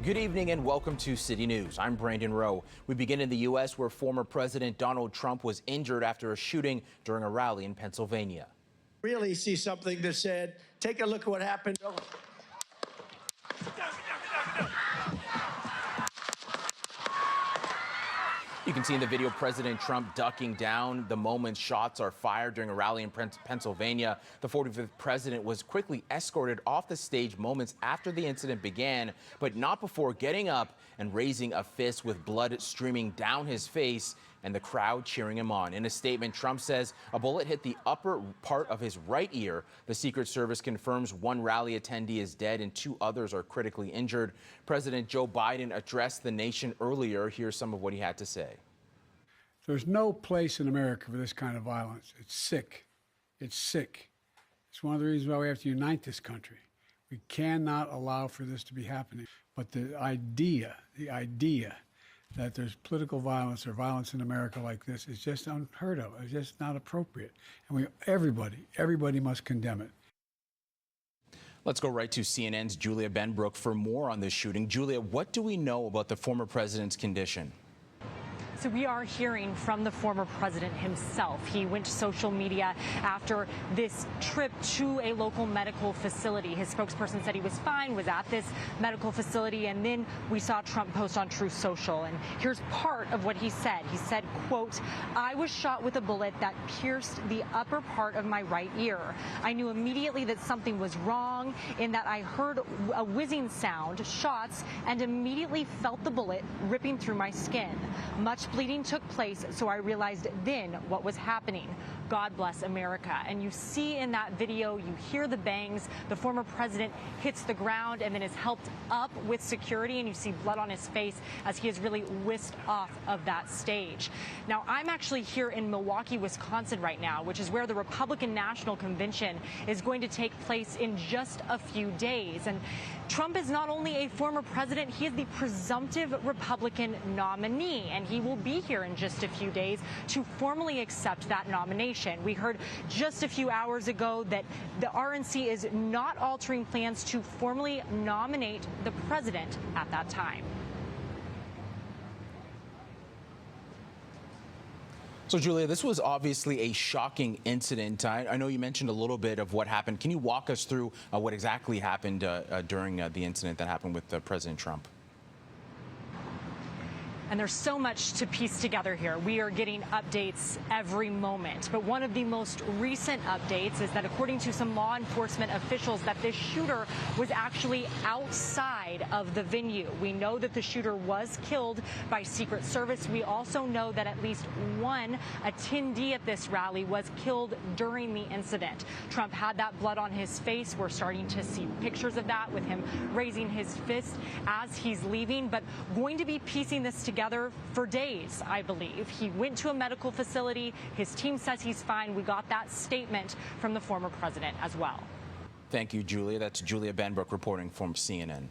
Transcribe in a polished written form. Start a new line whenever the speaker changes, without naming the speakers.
Good evening and welcome to City News. I'm Brandon Rowe. We begin in the U.S. where former President Donald Trump was injured after a shooting during a rally in Pennsylvania.
Really see something that said, take a look at what happened.
You can see in the video President Trump ducking down the moment shots are fired during a rally in Pennsylvania. The 45th president was quickly escorted off the stage moments after the incident began, but not before getting up and raising a fist with blood streaming down his face and the crowd cheering him on. In a statement, Trump says a bullet hit the upper part of his right ear. The Secret Service confirms one rally attendee is dead and two others are critically injured. President Joe Biden addressed the nation earlier. Here's some of what he had to say.
There's no place in America for this kind of violence. It's sick. It's sick. It's one of the reasons why we have to unite this country. We cannot allow for this to be happening. But the idea that there's political violence or violence in America like this is just unheard of. It's just not appropriate. And everybody must condemn it.
Let's go right to CNN's Julia Benbrook for more on this shooting. Julia, what do we know about the former president's condition?
So we are hearing from the former president himself. He went to social media after this trip to a local medical facility. His spokesperson said he was fine, was at this medical facility, and then we saw Trump post on Truth Social. And here's part of what he said. He said, quote, "I was shot with a bullet that pierced the upper part of my right ear. I knew immediately that something was wrong in that I heard a whizzing sound, shots, and immediately felt the bullet ripping through my skin. Much bleeding took place, so I realized then what was happening. God bless America." And you see in that video, you hear the bangs. The former president hits the ground and then is helped up with security, and you see blood on his face as he is really whisked off of that stage. Now, I'm actually here in Milwaukee, Wisconsin right now, which is where the Republican National Convention is going to take place in just a few days. And Trump is not only a former president, he is the presumptive Republican nominee, and he will be here in just a few days to formally accept that nomination. We heard just a few hours ago that the RNC is not altering plans to formally nominate the president at that time.
So, Julia, this was obviously a shocking incident. I know you mentioned a little bit of what happened. Can you walk us through what exactly happened during the incident that happened with President Trump?
And there's so much to piece together here. We are getting updates every moment. But one of the most recent updates is that according to some law enforcement officials, that this shooter was actually outside of the venue. We know that the shooter was killed by Secret Service. We also know that at least one attendee at this rally was killed during the incident. Trump had that blood on his face. We're starting to see pictures of that with him raising his fist as he's leaving. But going to be piecing this together for days, I believe. He went to a medical facility. His team says he's fine. We got that statement from the former president as well.
Thank you, Julia. That's Julia Benbrook reporting from CNN.